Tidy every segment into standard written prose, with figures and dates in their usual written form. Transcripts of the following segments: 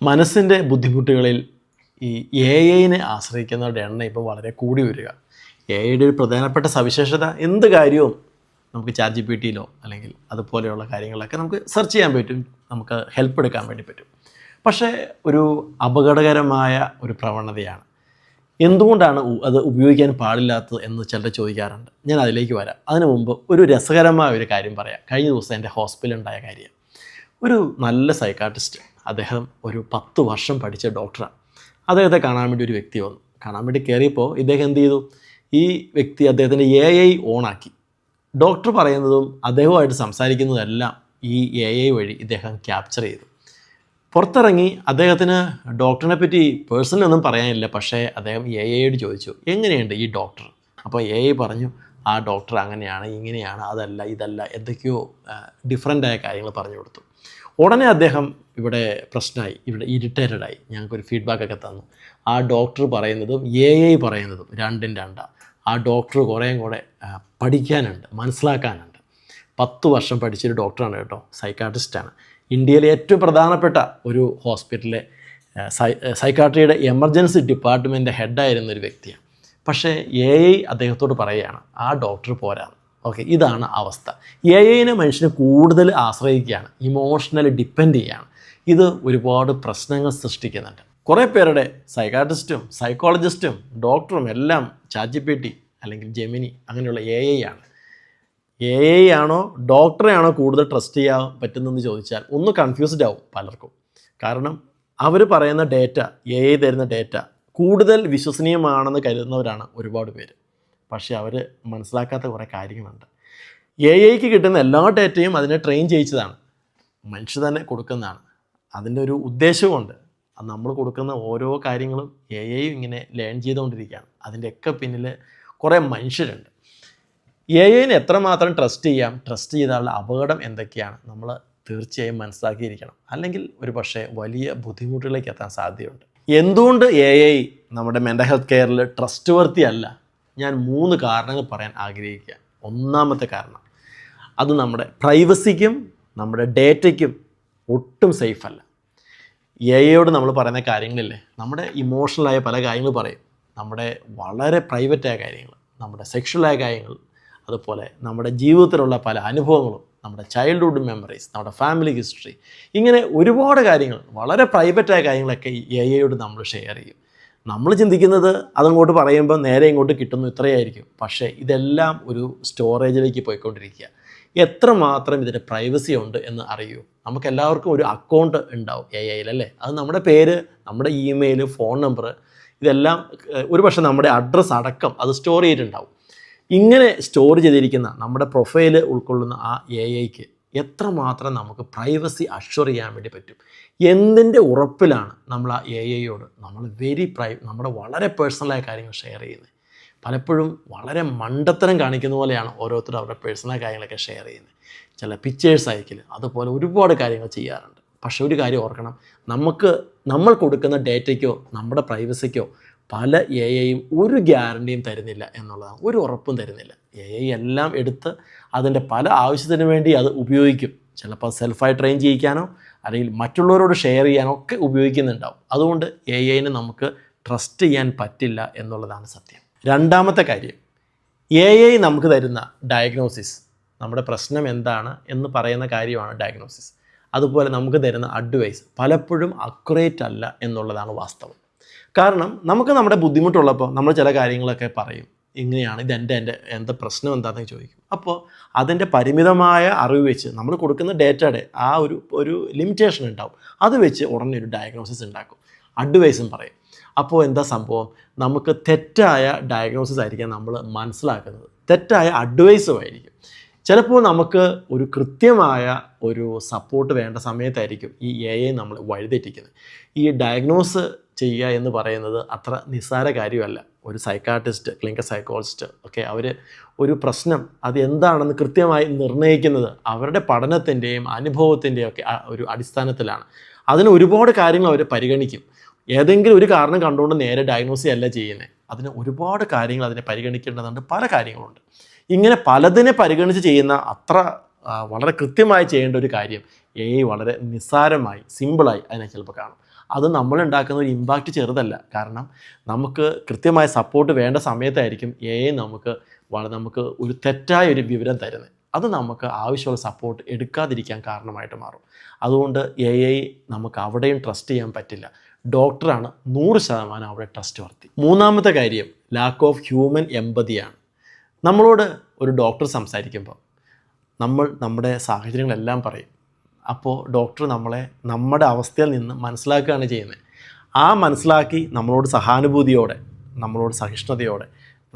മനസ്സിൻ്റെ ബുദ്ധിമുട്ടുകളിൽ ഈ AI ആശ്രയിക്കുന്നവരുടെ എണ്ണം ഇപ്പോൾ വളരെ കൂടി വരിക. AI ഒരു പ്രധാനപ്പെട്ട സവിശേഷത എന്ത് കാര്യവും നമുക്ക് ChatGPTയിലോ അല്ലെങ്കിൽ അതുപോലെയുള്ള കാര്യങ്ങളൊക്കെ നമുക്ക് സെർച്ച് ചെയ്യാൻ പറ്റും, നമുക്ക് ഹെൽപ്പ് എടുക്കാൻ വേണ്ടി പറ്റും. പക്ഷേ ഒരു അപകടകരമായ ഒരു പ്രവണതയാണ്. എന്തുകൊണ്ടാണ് അത് ഉപയോഗിക്കാൻ പാടില്ലാത്തത് എന്ന് ചിലർ ചോദിക്കാറുണ്ട്. ഞാൻ അതിലേക്ക് വരാം. അതിനു മുമ്പ് ഒരു രസകരമായ ഒരു കാര്യം പറയാം. കഴിഞ്ഞ ദിവസം എൻ്റെ ഹോസ്പിറ്റലുണ്ടായ കാര്യം. ഒരു നല്ല സൈക്കാട്രിസ്റ്റ്, അദ്ദേഹം ഒരു 10 വർഷം പഠിച്ച ഡോക്ടറാണ്. അദ്ദേഹത്തെ കാണാൻ വേണ്ടി ഒരു വ്യക്തി വന്നു. കാണാൻ വേണ്ടി കയറിയപ്പോൾ ഇദ്ദേഹം എന്ത് ചെയ്തു? ഈ വ്യക്തി അദ്ദേഹത്തിൻ്റെ AI ഓണാക്കി. ഡോക്ടർ പറയുന്നതും അദ്ദേഹവുമായിട്ട് സംസാരിക്കുന്നതെല്ലാം ഈ AI വഴി ഇദ്ദേഹം ക്യാപ്ചർ ചെയ്തു. പുറത്തിറങ്ങി അദ്ദേഹത്തിന് ഡോക്ടറിനെ പറ്റി പേഴ്സണലി ഒന്നും പറയാനില്ല. പക്ഷേ അദ്ദേഹം AIയോട് ചോദിച്ചു, എങ്ങനെയുണ്ട് ഈ ഡോക്ടർ? അപ്പോൾ AI പറഞ്ഞു, ആ ഡോക്ടർ അങ്ങനെയാണ്, ഇങ്ങനെയാണ്, അതല്ല, ഇതല്ല, എന്തൊക്കെയോ ഡിഫറൻ്റായ കാര്യങ്ങൾ പറഞ്ഞു കൊടുത്തു. ഉടനെ അദ്ദേഹം ഇവിടെ പ്രശ്നമായി, ഇവിടെ ഇറിറ്റേറ്റഡായി. ഞങ്ങൾക്കൊരു ഫീഡ്ബാക്കൊക്കെ തന്നു. ആ ഡോക്ടർ പറയുന്നതും AI പറയുന്നതും രണ്ടും രണ്ടാണ്. ആ ഡോക്ടർ കുറേയും കൂടെ പഠിക്കാനുണ്ട്, മനസ്സിലാക്കാനുണ്ട്. 10 വർഷം പഠിച്ചൊരു ഡോക്ടറാണ് കേട്ടോ, സൈക്കാട്രിസ്റ്റാണ്. ഇന്ത്യയിലെ ഏറ്റവും പ്രധാനപ്പെട്ട ഒരു ഹോസ്പിറ്റലിലെ സൈക്കാട്രിയുടെ എമർജൻസി ഡിപ്പാർട്ട്മെൻറ്റ് ഹെഡായിരുന്ന ഒരു വ്യക്തിയാണ്. പക്ഷേ AI അദ്ദേഹത്തോട് പറയുകയാണ്, ആ ഡോക്ടർ പോരാ. ഓക്കെ, ഇതാണ് അവസ്ഥ. AI മനുഷ്യന് കൂടുതൽ ആശ്രയിക്കുകയാണ്, ഇമോഷണലി ഡിപ്പെൻഡ് ചെയ്യുകയാണ്. ഇത് ഒരുപാട് പ്രശ്നങ്ങൾ സൃഷ്ടിക്കുന്നുണ്ട്. കുറേ പേരുടെ സൈക്കാട്രിസ്റ്റും സൈക്കോളജിസ്റ്റും ഡോക്ടറും എല്ലാം ChatGPT അല്ലെങ്കിൽ ജെമിനി അങ്ങനെയുള്ള AI ആണ്. AI ആണോ ഡോക്ടറെ ആണോ കൂടുതൽ ട്രസ്റ്റ് ചെയ്യാൻ പറ്റുന്നതെന്ന് ചോദിച്ചാൽ ഒന്ന് കൺഫ്യൂസ്ഡ് ആവും പലർക്കും. കാരണം അവർ പറയുന്ന ഡേറ്റ, AI തരുന്ന ഡേറ്റ കൂടുതൽ വിശ്വസനീയമാണെന്ന് കരുതുന്നവരാണ് ഒരുപാട് പേര്. പക്ഷേ അവർ മനസ്സിലാക്കാത്ത കുറേ കാര്യങ്ങളുണ്ട്. AIക്ക് കിട്ടുന്ന എല്ലാ ഡേറ്റയും അതിനെ ട്രെയിൻ ചെയ്യിച്ചതാണ്, മനുഷ്യ തന്നെ കൊടുക്കുന്നതാണ്. അതിൻ്റെ ഒരു ഉദ്ദേശവുമുണ്ട്. അത് നമ്മൾ കൊടുക്കുന്ന ഓരോ കാര്യങ്ങളും AI ഇങ്ങനെ ലേൺ ചെയ്തുകൊണ്ടിരിക്കുകയാണ്. അതിൻ്റെയൊക്കെ പിന്നിൽ കുറേ മനുഷ്യരുണ്ട്. AI എത്രമാത്രം ട്രസ്റ്റ് ചെയ്യാം, ട്രസ്റ്റ് ചെയ്താലുള്ള അപകടം എന്തൊക്കെയാണ് നമ്മൾ തീർച്ചയായും മനസ്സിലാക്കിയിരിക്കണം. അല്ലെങ്കിൽ ഒരു പക്ഷേ വലിയ ബുദ്ധിമുട്ടുകളിലേക്ക് എത്താൻ സാധ്യതയുണ്ട്. എന്തുകൊണ്ട് AI നമ്മുടെ മെൻ്റൽ ഹെൽത്ത് കെയറിൽ ട്രസ്റ്റ് വർത്തി അല്ല? ഞാൻ 3 കാരണങ്ങൾ പറയാൻ ആഗ്രഹിക്കുക. ഒന്നാമത്തെ കാരണം, അത് നമ്മുടെ പ്രൈവസിക്കും നമ്മുടെ ഡേറ്റയ്ക്കും ഒട്ടും സേഫ് അല്ല. AIയോട് നമ്മൾ പറയുന്ന കാര്യങ്ങളില്ലേ, നമ്മുടെ ഇമോഷണലായ പല കാര്യങ്ങൾ പറയും, നമ്മുടെ വളരെ പ്രൈവറ്റായ കാര്യങ്ങൾ, നമ്മുടെ സെക്ഷുവലായ കാര്യങ്ങൾ, അതുപോലെ നമ്മുടെ ജീവിതത്തിലുള്ള പല അനുഭവങ്ങളും, നമ്മുടെ ചൈൽഡ്ഹുഡ് മെമ്മറീസ്, നമ്മുടെ ഫാമിലി ഹിസ്റ്ററി, ഇങ്ങനെ ഒരുപാട് കാര്യങ്ങൾ, വളരെ പ്രൈവറ്റായ കാര്യങ്ങളൊക്കെ AIയോട് നമ്മൾ ഷെയർ ചെയ്യും. നമ്മൾ ചിന്തിക്കുന്നത് അതങ്ങോട്ട് പറയുമ്പോൾ നേരെ ഇങ്ങോട്ട് കിട്ടുന്നു, ഇത്രയായിരിക്കും. പക്ഷേ ഇതെല്ലാം ഒരു സ്റ്റോറേജിലേക്ക് പോയിക്കൊണ്ടിരിക്കുക. എത്രമാത്രം ഇതിൻ്റെ പ്രൈവസി ഉണ്ട് എന്ന് അറിയൂ. നമുക്കെല്ലാവർക്കും ഒരു അക്കൗണ്ട് ഉണ്ടാവും AIയിൽ അല്ലേ. അത് നമ്മുടെ പേര്, നമ്മുടെ ഇമെയിൽ, ഫോൺ നമ്പർ, ഇതെല്ലാം ഒരുപക്ഷെ നമ്മുടെ അഡ്രസ്സ് അടക്കം അത് സ്റ്റോർ ചെയ്തിട്ടുണ്ടാവും. ഇങ്ങനെ സ്റ്റോർ ചെയ്തിരിക്കുന്ന നമ്മുടെ പ്രൊഫൈല് ഉൾക്കൊള്ളുന്ന ആ AIക്ക് എത്രമാത്രം നമുക്ക് പ്രൈവസി അഷ്വർ ചെയ്യാൻ വേണ്ടി പറ്റും? എന്തിൻ്റെ ഉറപ്പിലാണ് നമ്മൾ ആ AIയോട് നമ്മൾ നമ്മുടെ വളരെ പേഴ്സണലായ കാര്യങ്ങൾ ഷെയർ ചെയ്യുന്നത്? പലപ്പോഴും വളരെ മണ്ടത്തരം കാണിക്കുന്ന പോലെയാണ് ഓരോരുത്തരും അവരുടെ പേഴ്സണൽ കാര്യങ്ങളൊക്കെ ഷെയർ ചെയ്യുന്നത്. ചില പിക്ചേഴ്സ് അയക്കൽ, അതുപോലെ ഒരുപാട് കാര്യങ്ങൾ ചെയ്യാറുണ്ട്. പക്ഷേ ഒരു കാര്യം ഓർക്കണം, നമ്മൾ കൊടുക്കുന്ന ഡേറ്റയ്ക്കോ നമ്മുടെ പ്രൈവസിക്കോ പല AIയും ഒരു ഗ്യാരണ്ടിയും തരുന്നില്ല എന്നുള്ളതാണ്, ഒരു ഉറപ്പും തരുന്നില്ല. AI എല്ലാം എടുത്ത് അതിൻ്റെ പല ആവശ്യത്തിന് വേണ്ടി അത് ഉപയോഗിക്കും. ചിലപ്പോൾ സെൽഫായി ട്രെയിൻ ചെയ്യിക്കാനോ അല്ലെങ്കിൽ മറ്റുള്ളവരോട് ഷെയർ ചെയ്യാനോ ഒക്കെ ഉപയോഗിക്കുന്നുണ്ടാവും. അതുകൊണ്ട് AIനെ നമുക്ക് ട്രസ്റ്റ് ചെയ്യാൻ പറ്റില്ല എന്നുള്ളതാണ് സത്യം. രണ്ടാമത്തെ കാര്യം, AI നമുക്ക് തരുന്ന ഡയഗ്നോസിസ്, നമ്മുടെ പ്രശ്നം എന്താണ് എന്ന് പറയുന്ന കാര്യമാണ് ഡയഗ്നോസിസ്. അതുപോലെ നമുക്ക് തരുന്ന അഡ്വൈസ് പലപ്പോഴും അക്യുറേറ്റ് അല്ല എന്നുള്ളതാണ് വാസ്തവം. കാരണം നമുക്ക് നമ്മുടെ ബുദ്ധിമുട്ടുള്ളപ്പോൾ നമ്മൾ ചില കാര്യങ്ങളൊക്കെ പറയും, ഇങ്ങനെയാണ് എൻ്റെ എന്താ പ്രശ്നം എന്താണെന്ന് ചോദിക്കും. അപ്പോൾ അതിൻ്റെ പരിമിതമായ അറിവ് വെച്ച് നമ്മൾ കൊടുക്കുന്ന ഡേറ്റയുടെ ആ ഒരു ലിമിറ്റേഷൻ ഉണ്ടാവും. അത് വെച്ച് ഉടനെ ഒരു ഡയഗ്നോസിസ് ഉണ്ടാക്കും, അഡ്വൈസും പറയും. അപ്പോൾ എന്താ സംഭവം? നമുക്ക് തെറ്റായ ഡയഗ്നോസിസ് ആയിരിക്കാം നമ്മൾ മനസ്സിലാക്കുന്നത്, തെറ്റായ അഡ്വൈസും ആയിരിക്കും. ചിലപ്പോൾ നമുക്ക് ഒരു കൃത്യമായ ഒരു സപ്പോർട്ട് വേണ്ട സമയത്തായിരിക്കും ഈ AI നമ്മൾ വഴിതെറ്റിക്കുന്നത്. ഈ ഡയഗ്നോസ് ചെയ്യുക എന്ന് പറയുന്നത് അത്ര നിസ്സാര കാര്യമല്ല. ഒരു സൈക്കാട്രിസ്റ്റ്, ക്ലിനിക്കൽ സൈക്കോളജിസ്റ്റ് ഒക്കെ അവർ ഒരു പ്രശ്നം അത് എന്താണെന്ന് കൃത്യമായി നിർണ്ണയിക്കുന്നത് അവരുടെ പഠനത്തിൻ്റെയും അനുഭവത്തിൻ്റെയും ഒക്കെ ഒരു അടിസ്ഥാനത്തിലാണ്. അതിന് ഒരുപാട് കാര്യങ്ങൾ അവർ പരിഗണിക്കും. ഏതെങ്കിലും ഒരു കാരണം കണ്ടുകൊണ്ട് നേരെ ഡയഗ്നോസ് അല്ല ചെയ്യുന്നത്. അതിന് ഒരുപാട് കാര്യങ്ങൾ അതിനെ പരിഗണിക്കേണ്ടതുണ്ട്, പല കാര്യങ്ങളുണ്ട്. ഇങ്ങനെ പലതിനെ പരിഗണിച്ച് ചെയ്യുന്ന വളരെ കൃത്യമായി ചെയ്യേണ്ട ഒരു കാര്യം AI വളരെ നിസ്സാരമായി സിമ്പിളായി അതിനെ ചിലപ്പോൾ കാണും. അത് നമ്മളുണ്ടാക്കുന്ന ഒരു ഇമ്പാക്റ്റ് ചെറുതല്ല. കാരണം നമുക്ക് കൃത്യമായ സപ്പോർട്ട് വേണ്ട സമയത്തായിരിക്കും AI നമുക്ക് ഒരു തെറ്റായ ഒരു വിവരം തരുന്നത്. അത് നമുക്ക് ആവശ്യമുള്ള സപ്പോർട്ട് എടുക്കാതിരിക്കാൻ കാരണമായിട്ട് മാറും. അതുകൊണ്ട് AI നമുക്ക് അവിടെയും ട്രസ്റ്റ് ചെയ്യാൻ പറ്റില്ല. ഡോക്ടറാണ് 100% അവിടെ ട്രസ്റ്റ് വർത്തി. മൂന്നാമത്തെ കാര്യം ലാക്ക് ഓഫ് ഹ്യൂമൻ എമ്പതിയാണ്. നമ്മളോട് ഒരു ഡോക്ടർ സംസാരിക്കുമ്പോൾ നമ്മുടെ സാഹചര്യങ്ങളെല്ലാം പറയും. അപ്പോൾ ഡോക്ടർ നമ്മളെ നമ്മുടെ അവസ്ഥയിൽ നിന്ന് മനസ്സിലാക്കുകയാണ് ചെയ്യുന്നത്. ആ മനസ്സിലാക്കി നമ്മളോട് സഹാനുഭൂതിയോടെ, നമ്മളോട് സഹിഷ്ണുതയോടെ,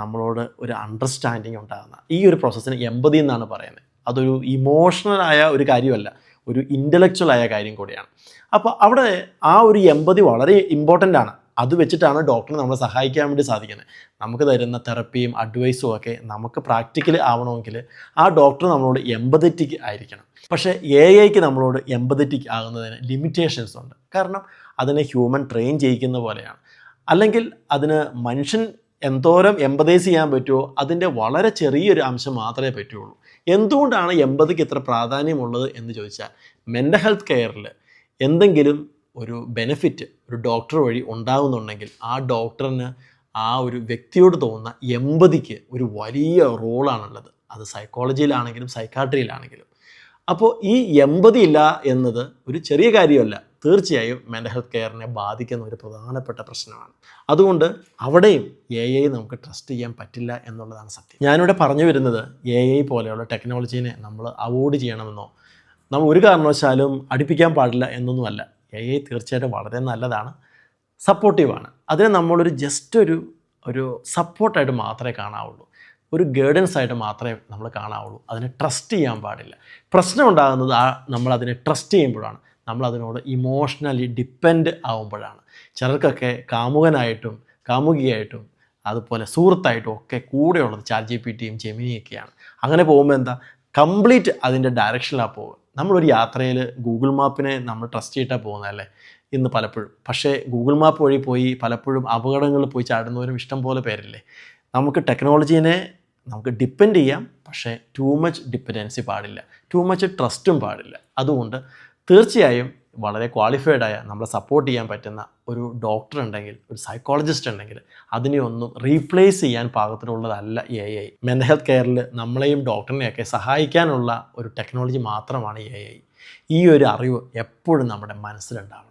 നമ്മളോട് ഒരു അണ്ടർസ്റ്റാൻഡിങ് ഉണ്ടാകുന്ന ഈ ഒരു പ്രോസസ്സിന് എമ്പതി എന്നാണ് പറയുന്നത്. അതൊരു ഇമോഷണലായ ഒരു കാര്യമല്ല, ഒരു ഇൻ്റലക്ച്വലായ കാര്യം കൂടിയാണ്. അപ്പോൾ അവിടെ ആ ഒരു എമ്പതി വളരെ ഇമ്പോർട്ടൻ്റ് ആണ്. അത് വെച്ചിട്ടാണ് ഡോക്ടറിനെ നമ്മളെ സഹായിക്കാൻ വേണ്ടി സാധിക്കുന്നത്. നമുക്ക് തരുന്ന തെറപ്പിയും അഡ്വൈസും ഒക്കെ നമുക്ക് പ്രാക്ടിക്കലി ആവണമെങ്കിൽ ആ ഡോക്ടർ നമ്മളോട് എമ്പതറ്റിക് ആയിരിക്കണം. പക്ഷേ AIക്ക് നമ്മളോട് എമ്പതറ്റിക് ആകുന്നതിന് ലിമിറ്റേഷൻസ് ഉണ്ട്. കാരണം അതിനെ ഹ്യൂമൻ ട്രെയിൻ ചെയ്യിക്കുന്ന പോലെയാണ്. അല്ലെങ്കിൽ അതിന് മനുഷ്യൻ എന്തോരം എമ്പതൈസ് ചെയ്യാൻ പറ്റുമോ അതിൻ്റെ വളരെ ചെറിയൊരു അംശം മാത്രമേ പറ്റുള്ളൂ. എന്തുകൊണ്ടാണ് എമ്പതിക്ക് ഇത്ര പ്രാധാന്യമുള്ളത് എന്ന് ചോദിച്ചാൽ, മെൻ്റൽ ഹെൽത്ത് കെയറിൽ എന്തെങ്കിലും ഒരു ബെനിഫിറ്റ് ഒരു ഡോക്ടർ വഴി ഉണ്ടാകുന്നുണ്ടെങ്കിൽ ആ ഡോക്ടറിന് ആ ഒരു വ്യക്തിയോട് തോന്നുന്ന എമ്പതിക്ക് ഒരു വലിയ റോളാണുള്ളത്. അത് സൈക്കോളജിയിലാണെങ്കിലും സൈക്കാട്രിയിലാണെങ്കിലും. അപ്പോൾ ഈ എമ്പതി ഇല്ല എന്നത് ഒരു ചെറിയ കാര്യമല്ല, തീർച്ചയായും മെൻ്റൽ ഹെൽത്ത് കെയറിനെ ബാധിക്കുന്ന ഒരു പ്രധാനപ്പെട്ട പ്രശ്നമാണ്. അതുകൊണ്ട് അവിടെയും AI നമുക്ക് ട്രസ്റ്റ് ചെയ്യാൻ പറ്റില്ല എന്നുള്ളതാണ് സത്യം. ഞാനിവിടെ പറഞ്ഞു വരുന്നത് AI പോലെയുള്ള ടെക്നോളജീനെ നമ്മൾ അവോയ്ഡ് ചെയ്യണമെന്നോ നമ്മൾ ഒരു കാരണവശാലും അടുപ്പിക്കാൻ പാടില്ല എന്നൊന്നുമല്ല. AI തീർച്ചയായിട്ടും വളരെ നല്ലതാണ്, സപ്പോർട്ടീവാണ്. അതിനെ നമ്മളൊരു ജസ്റ്റ് ഒരു സപ്പോർട്ടായിട്ട് മാത്രമേ കാണാവുള്ളൂ, ഒരു ഗൈഡൻസ് ആയിട്ട് മാത്രമേ നമ്മൾ കാണാവുള്ളൂ. അതിനെ ട്രസ്റ്റ് ചെയ്യാൻ പാടില്ല. പ്രശ്നം ഉണ്ടാകുന്നത് നമ്മളതിനെ ട്രസ്റ്റ് ചെയ്യുമ്പോഴാണ്, നമ്മളതിനോട് ഇമോഷണലി ഡിപ്പെൻഡ് ആകുമ്പോഴാണ്. ചിലർക്കൊക്കെ കാമുകനായിട്ടും കാമുകിയായിട്ടും അതുപോലെ സുഹൃത്തായിട്ടും ഒക്കെ കൂടെയുള്ളത് ChatGPTയും ജെമിനിയൊക്കെയാണ്. അങ്ങനെ പോകുമ്പോൾ എന്താ, കംപ്ലീറ്റ് അതിൻ്റെ ഡയറക്ഷനിലാണ് പോകുക. നമ്മളൊരു യാത്രയിൽ ഗൂഗിൾ മാപ്പിനെ നമ്മൾ ട്രസ്റ്റ് ചെയ്തിട്ടാണ് പോകുന്നതല്ലേ ഇന്ന് പലപ്പോഴും. പക്ഷേ ഗൂഗിൾ മാപ്പ് വഴി പോയി പലപ്പോഴും അപകടങ്ങളിൽ പോയി ചാടുന്നവരും ഇഷ്ടം പോലെ പേരില്ലേ. നമുക്ക് ടെക്നോളജീനെ നമുക്ക് ഡിപ്പെൻഡ് ചെയ്യാം, പക്ഷേ ടൂ മച്ച് ഡിപ്പെൻഡൻസി പാടില്ല, ടൂ മച്ച് ട്രസ്റ്റും പാടില്ല. അതുകൊണ്ട് തീർച്ചയായും വളരെ ക്വാളിഫൈഡായ നമ്മളെ സപ്പോർട്ട് ചെയ്യാൻ പറ്റുന്ന ഒരു ഡോക്ടർ ഉണ്ടെങ്കിൽ, ഒരു സൈക്കോളജിസ്റ്റ് ഉണ്ടെങ്കിൽ അതിനെ ഒന്നും റീപ്ലേസ് ചെയ്യാൻ പാകത്തിലുള്ളതല്ല AI. മെൻ്റൽ ഹെൽത്ത് കെയറിൽ നമ്മളെയും ഡോക്ടറിനെയൊക്കെ സഹായിക്കാനുള്ള ഒരു ടെക്നോളജി മാത്രമാണ് AI. ഈ ഒരു അറിവ് എപ്പോഴും നമ്മുടെ മനസ്സിലുണ്ടാവണം.